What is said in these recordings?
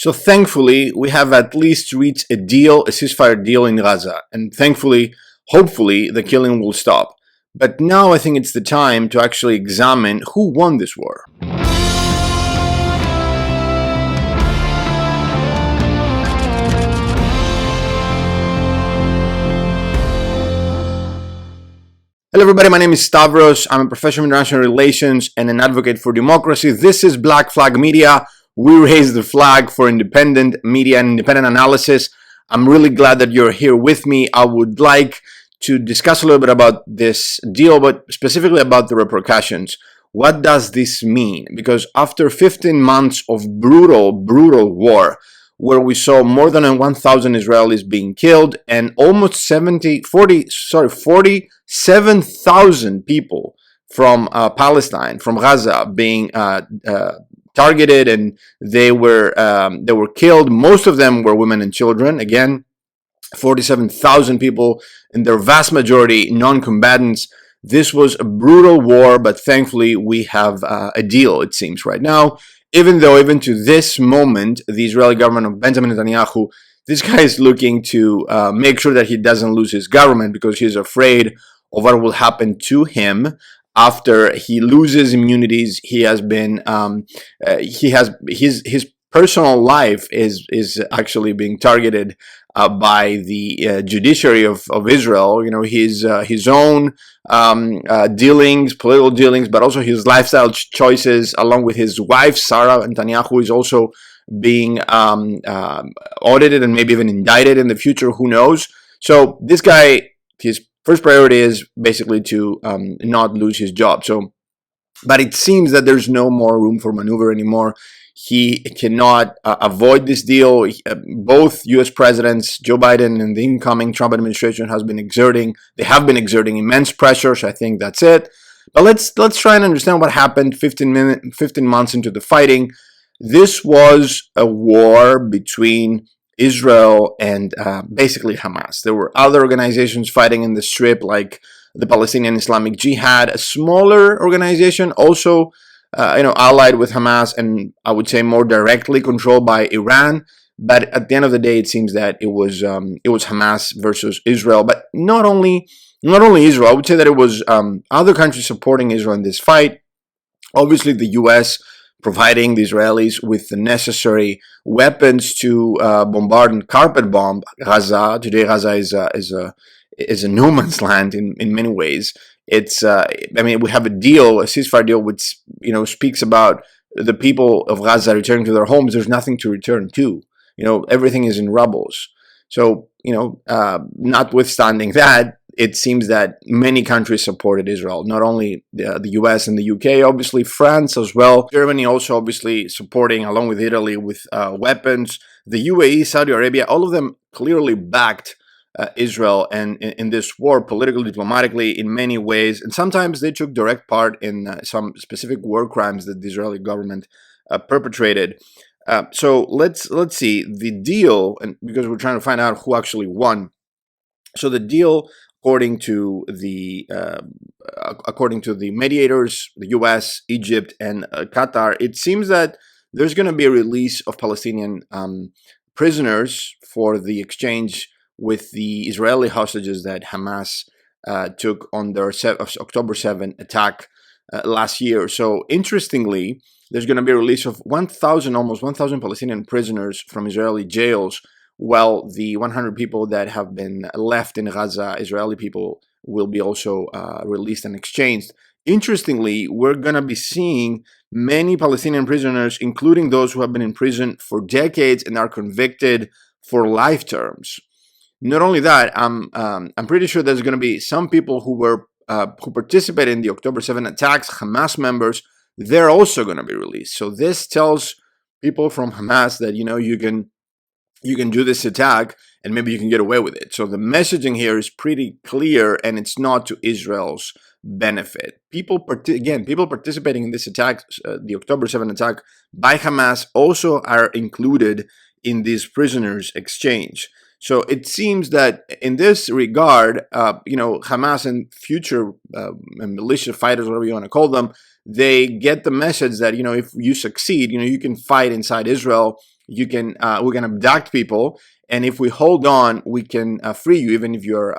So thankfully, we have at least reached a deal, a ceasefire deal in Gaza. And thankfully, hopefully, the killing will stop. But now I think it's the time to actually examine who won this war. Hello everybody, my name is Stavros. I'm a professor of international relations and an advocate for democracy. This is Black Flag Media. We raise the flag for independent media and independent analysis. I'm really glad that you're here with me. I would like to discuss a little bit about this deal, but specifically about the repercussions. What does this mean? Because after 15 months of brutal war, where we saw more than 1,000 Israelis being killed and almost 47,000 people from Palestine, from Gaza, being targeted, and they were killed. Most of them were women and children. Again, 47,000 people, and their vast majority non-combatants. This was a brutal war, but thankfully we have a deal, it seems, right now. Even to this moment, the Israeli government of Benjamin Netanyahu, this guy is looking to make sure that he doesn't lose his government because he's afraid of what will happen to him after he loses immunities. He has been, his personal life is actually being targeted by the judiciary of Israel. You know, his own dealings, political dealings, but also his lifestyle choices, along with his wife Sarah Netanyahu, is also being audited and maybe even indicted in the future. Who knows? So this guy, his first priority is basically to not lose his job. So, but it seems that there's no more room for maneuver anymore. He cannot avoid this deal. Both U.S. presidents, Joe Biden and the incoming Trump administration, have been exerting immense pressure. So I think that's it. But let's try and understand what happened 15 months into the fighting. This was a war between Israel and basically Hamas. There were other organizations fighting in the Strip, like the Palestinian Islamic Jihad, a smaller organization, also allied with Hamas, and I would say more directly controlled by Iran. But at the end of the day, it seems that it was Hamas versus Israel. But not only Israel. I would say that it was other countries supporting Israel in this fight. Obviously, the U.S. providing the Israelis with the necessary weapons to bombard and carpet bomb Gaza. Today, Gaza is a no man's land in many ways. It's we have a ceasefire deal, which speaks about the people of Gaza returning to their homes. There's nothing to return to. Everything is in rubbles. So notwithstanding that, it seems that many countries supported Israel, not only the US and the UK, obviously France as well. Germany also obviously supporting, along with Italy, with weapons. The UAE, Saudi Arabia, all of them clearly backed Israel and in this war, politically, diplomatically, in many ways. And sometimes they took direct part in some specific war crimes that the Israeli government perpetrated. So let's see the deal, and because we're trying to find out who actually won. So the deal, according to the mediators, the U.S., Egypt, and Qatar, it seems that there's going to be a release of Palestinian prisoners for the exchange with the Israeli hostages that Hamas took on their October 7 attack last year. So interestingly, there's going to be a release of almost 1,000 Palestinian prisoners from Israeli jails, while the 100 people that have been left in Gaza, Israeli people, will be also released and exchanged. Interestingly, we're going to be seeing many Palestinian prisoners, including those who have been in prison for decades and are convicted for life terms. Not only that, I'm pretty sure there's going to be some people who participated in the October 7 attacks, Hamas members. They're also going to be released. So this tells people from Hamas that you can do this attack and maybe you can get away with it. So the messaging here is pretty clear, and it's not to Israel's benefit. People participating in this attack, the October 7 attack by Hamas, also are included in this prisoners exchange. So it seems that in this regard, Hamas and future militia fighters, whatever you want to call them, they get the message that, if you succeed, you can fight inside Israel we can abduct people, and if we hold on, we can free you, even if you're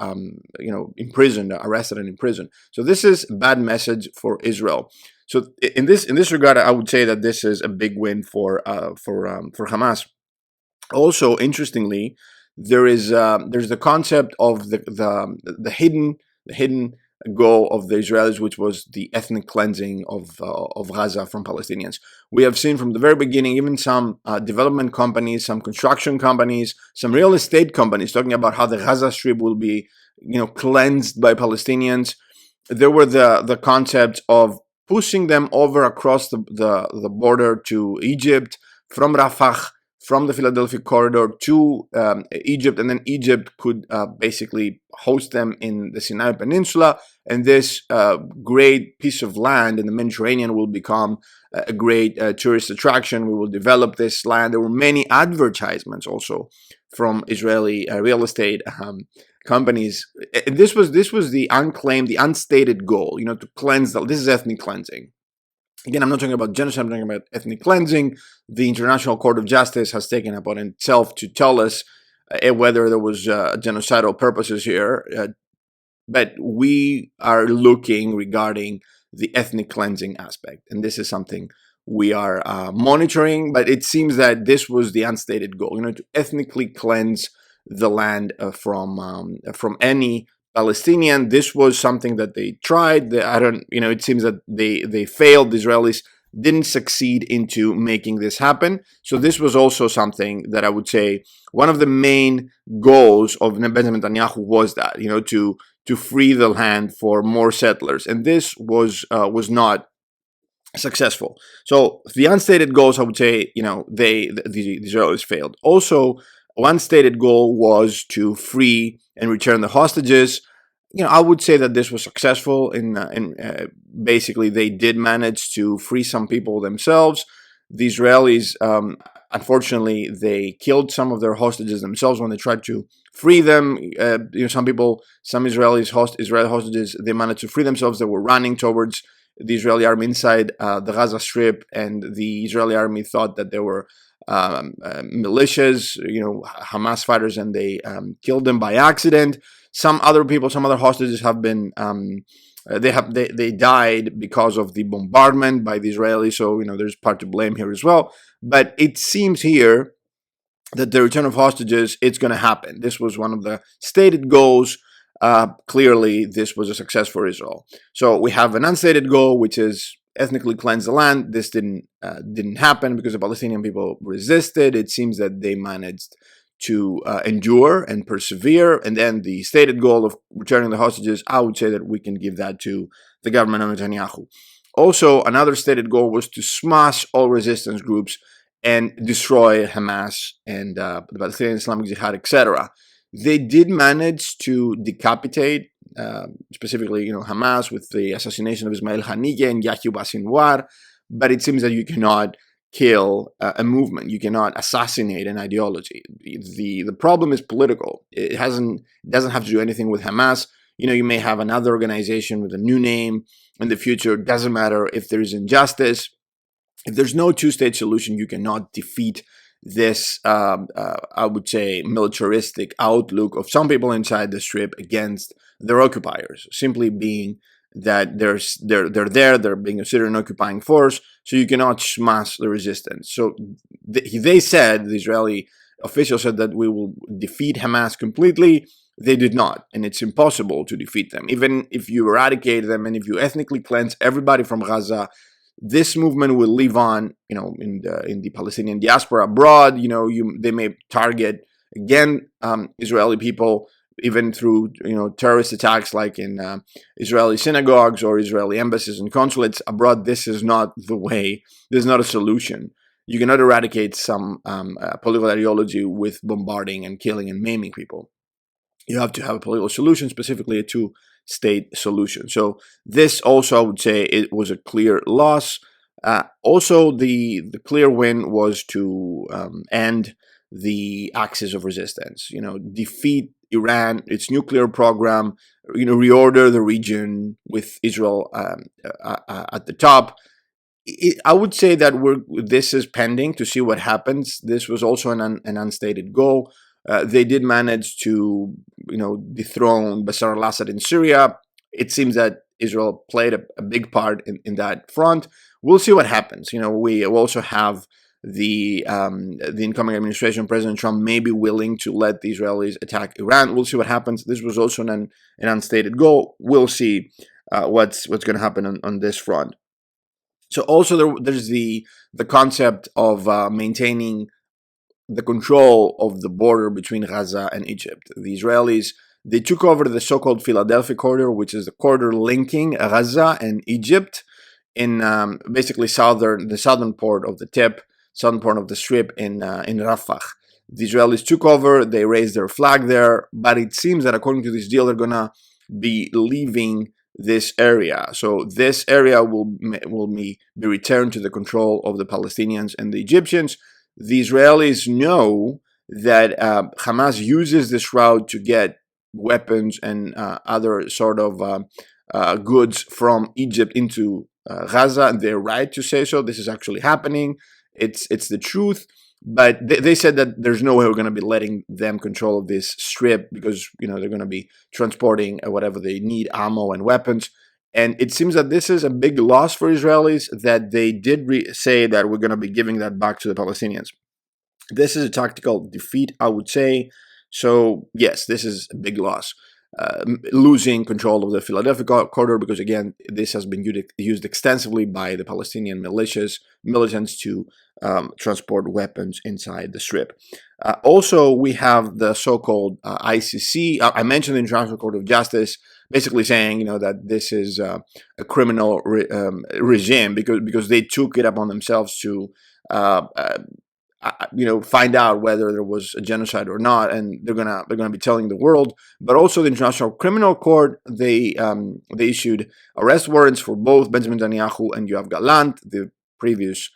imprisoned, arrested, and imprisoned. So this is a bad message for Israel. So in this regard, I would say that this is a big win for Hamas. Also, interestingly, there's the concept of the hidden goal of the Israelis, which was the ethnic cleansing of Gaza from Palestinians. We have seen from the very beginning, even some development companies, some construction companies, some real estate companies talking about how the Gaza Strip will be, cleansed by Palestinians. There were the concept of pushing them over across the border to Egypt from Rafah, from the Philadelphia corridor to Egypt, and then Egypt could basically host them in the Sinai Peninsula, and this great piece of land in the Mediterranean will become a great tourist attraction. We will develop this land. There were many advertisements also from Israeli real estate companies. This was the unclaimed, the unstated goal, to cleanse. This is ethnic cleansing. Again, I'm not talking about genocide, I'm talking about ethnic cleansing. The International Court of Justice has taken upon itself to tell us whether there was genocidal purposes here. But we are looking regarding the ethnic cleansing aspect. And this is something we are monitoring. But it seems that this was the unstated goal, to ethnically cleanse the land from any Palestinian. This was something that they tried. It seems that they failed. The Israelis didn't succeed into making this happen. So this was also something that I would say one of the main goals of Benjamin Netanyahu was that, to free the land for more settlers. And this was not successful. So the unstated goals, I would say, the Israelis failed. Also, one stated goal was to free and return the hostages. I would say that this was successful. Basically, they did manage to free some people themselves. The Israelis, unfortunately, they killed some of their hostages themselves when they tried to free them. Some Israeli hostages, they managed to free themselves. They were running towards the Israeli army inside the Gaza Strip, and the Israeli army thought that they were militias, Hamas fighters, and they killed them by accident. Some other hostages have been they died because of the bombardment by the Israelis. So there's part to blame here as well. But it seems here that the return of hostages, it's going to happen. This was one of the stated goals. Clearly, this was a success for Israel. So we have an unstated goal, which is ethnically cleanse the land. This didn't happen because the Palestinian people resisted. It seems that they managed to endure and persevere. And then the stated goal of returning the hostages, I would say that we can give that to the government of Netanyahu. Also, another stated goal was to smash all resistance groups and destroy Hamas and the Palestinian Islamic Jihad, etc. They did manage to decapitate, specifically, Hamas with the assassination of Ismail Haniyeh and Yahya Sinwar, but it seems that you cannot kill a movement. You cannot assassinate an ideology. The problem is political. It doesn't have to do anything with Hamas. You may have another organization with a new name in the future. It doesn't matter if there is injustice. If there's no two-state solution, you cannot defeat this, I would say, militaristic outlook of some people inside the Strip against their occupiers, simply being that they're being considered an occupying force, so you cannot smash the resistance. So the Israeli officials said that we will defeat Hamas completely. They did not, and it's impossible to defeat them. Even if you eradicate them and if you ethnically cleanse everybody from Gaza, this movement will live on, in the Palestinian diaspora abroad. They may target again Israeli people, even through terrorist attacks like in Israeli synagogues or Israeli embassies and consulates abroad. This is not the way. This is not a solution. You cannot eradicate some political ideology with bombarding and killing and maiming people. You have to have a political solution, specifically a two-state solution. So this also, I would say, it was a clear loss. Also, the clear win was to end the axis of resistance. Defeat Iran, its nuclear program. Reorder the region with Israel at the top. I would say that this is pending to see what happens. This was also an unstated goal. They did manage to, dethrone Bashar al-Assad in Syria. It seems that Israel played a big part in that front. We'll see what happens. We also have the incoming administration, President Trump, may be willing to let the Israelis attack Iran. We'll see what happens. This was also an unstated goal. We'll see what's going to happen on this front. So also there's the concept of maintaining the control of the border between Gaza and Egypt. The Israelis, they took over the so-called Philadelphia corridor, which is the corridor linking Gaza and Egypt in basically the southern part of the tip, southern part of the strip in Rafah. The Israelis took over, they raised their flag there, but it seems that according to this deal, they're gonna be leaving this area. So this area will be returned to the control of the Palestinians and the Egyptians. The Israelis know that Hamas uses this route to get weapons and other sort of goods from Egypt into Gaza, and they're right to say so. This is actually happening. It's the truth. But they said that there's no way we're going to be letting them control this strip because they're going to be transporting whatever they need, ammo and weapons. And it seems that this is a big loss for Israelis, that they did say that we're going to be giving that back to the Palestinians. This is a tactical defeat, I would say. So yes, this is a big loss. Losing control of the Philadelphia corridor, because again, this has been used extensively by the Palestinian militants to transport weapons inside the strip. Also, we have the so-called ICC. I mentioned the International Court of Justice, basically saying that this is a criminal regime because they took it upon themselves to find out whether there was a genocide or not, and they're gonna be telling the world. But also the International Criminal Court, they issued arrest warrants for both Benjamin Netanyahu and Yoav Gallant, the previous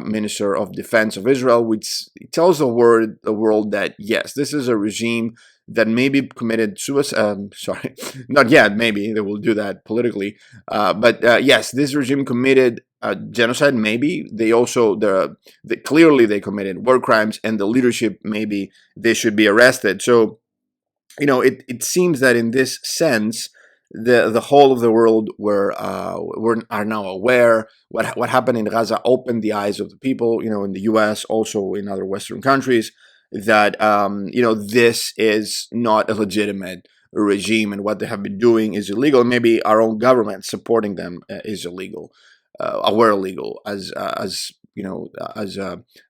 Minister of Defense of Israel, which tells the world that yes, this is a regime that maybe committed suicide. Sorry, not yet. Maybe they will do that politically, but yes, this regime committed genocide. Maybe they also clearly they committed war crimes, and the leadership, maybe they should be arrested. So it seems that in this sense, the whole of the world are now aware. What happened in Gaza opened the eyes of the people, in the U.S., also in other Western countries, that this is not a legitimate regime, and what they have been doing is illegal. Maybe our own government supporting them is illegal. Were illegal as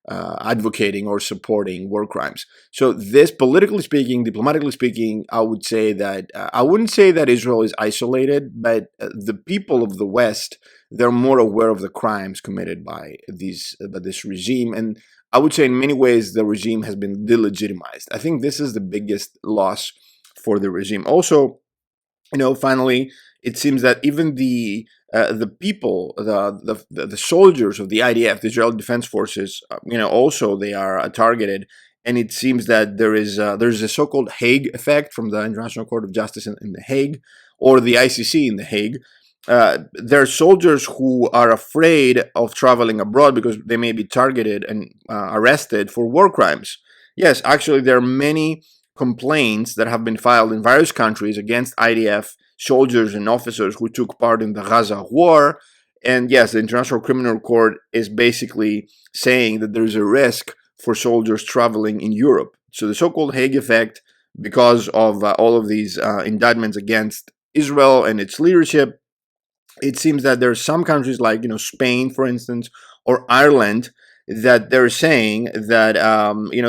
advocating or supporting war crimes. So this, politically speaking, diplomatically speaking, I would say that I wouldn't say that Israel is isolated, but the people of the West, they're more aware of the crimes committed by this regime, and I would say in many ways the regime has been delegitimized. I think this is the biggest loss for the regime. Also, finally, it seems that even the people, the soldiers of the IDF, the Israeli Defense Forces, also they are targeted. And it seems that there's a so-called Hague effect from the International Court of Justice in the Hague, or the ICC in the Hague. There are soldiers who are afraid of traveling abroad because they may be targeted and arrested for war crimes. Yes, actually, there are many complaints that have been filed in various countries against IDF soldiers and officers who took part in the Gaza war. And yes, the International Criminal Court is basically saying that there's a risk for soldiers traveling in Europe. So the so-called Hague effect, because of all of these indictments against Israel and its leadership, it seems that there are some countries like Spain, for instance, or Ireland, that they're saying that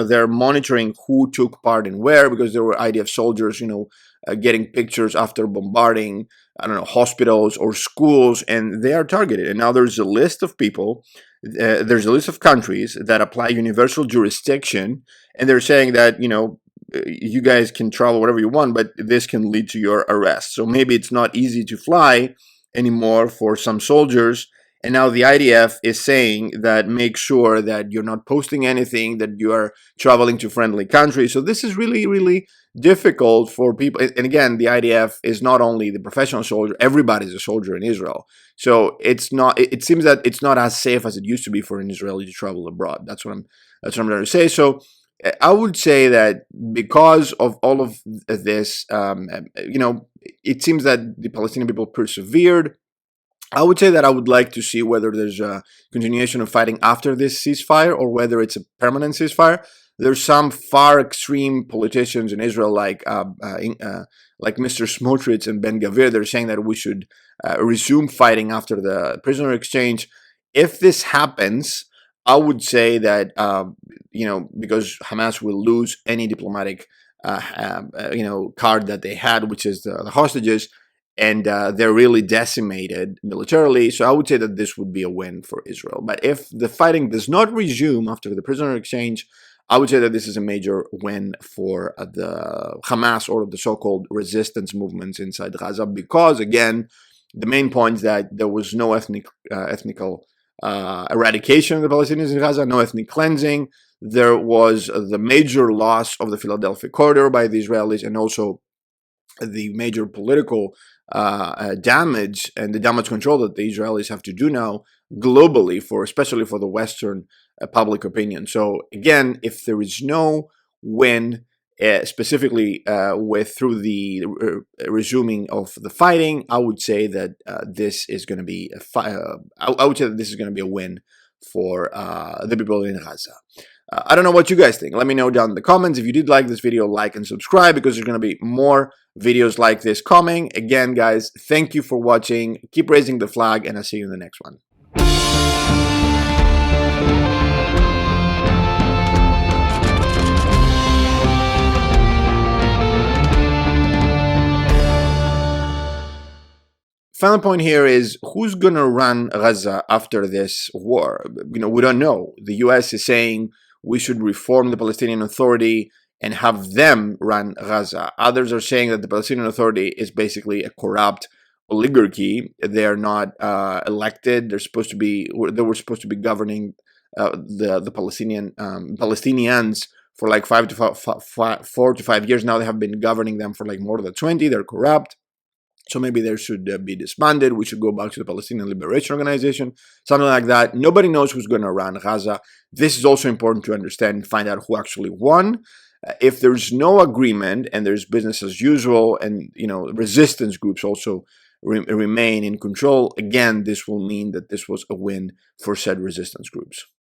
they're monitoring who took part and where, because there were IDF soldiers getting pictures after bombarding hospitals or schools, and they are targeted. And now there's a list of people, there's a list of countries that apply universal jurisdiction, and they're saying that you guys can travel whatever you want, but this can lead to your arrest. So maybe it's not easy to fly anymore for some soldiers, And now the IDF is saying that make sure that you're not posting anything, that you are traveling to friendly countries. So this is really, really difficult for people. And again, the IDF is not only the professional soldier, everybody's a soldier in Israel. So it's not, it seems that it's not as safe as it used to be for an Israeli to travel abroad. That's what I'm trying to say. So I would say that because of all of this, it seems that the Palestinian people persevered. I would say that I would like to see whether there's a continuation of fighting after this ceasefire or whether it's a permanent ceasefire. There's some far extreme politicians in Israel, like Mr. Smotrich and Ben Gavir. They're saying that we should resume fighting after the prisoner exchange. If this happens, I would say that because Hamas will lose any diplomatic card that they had, which is the hostages, and they're really decimated militarily. So I would say that this would be a win for Israel. But if the fighting does not resume after the prisoner exchange, I would say that this is a major win for the Hamas or the so-called resistance movements inside Gaza, because again, the main point is that there was no ethnical eradication of the Palestinians in Gaza, no ethnic cleansing. There was the major loss of the Philadelphia corridor by the Israelis, and also the major political damage and the damage control that the Israelis have to do now globally, especially for the Western public opinion. So again, if there is no win, specifically through the resuming of the fighting, I would say that this is going to be I would say that this is going to be a win for the people in Gaza. I don't know what you guys think. Let me know down in the comments. If you did like this video, like and subscribe, because there's going to be more videos like this coming. Again, guys, thank you for watching. Keep raising the flag, and I'll see you in the next one. Final point here is who's going to run Gaza after this war? We don't know. The US is saying we should reform the Palestinian Authority and have them run Gaza. Others are saying that the Palestinian Authority is basically a corrupt oligarchy. They're not elected. They were supposed to be governing the Palestinians for like 4 to 5 years. Now they have been governing them for like more than 20. They're corrupt. So maybe they should be disbanded. We should go back to the Palestinian Liberation Organization, something like that. Nobody knows who's going to run Gaza. This is also important to understand and find out who actually won. If there's no agreement and there's business as usual, and resistance groups also remain in control, again, this will mean that this was a win for said resistance groups.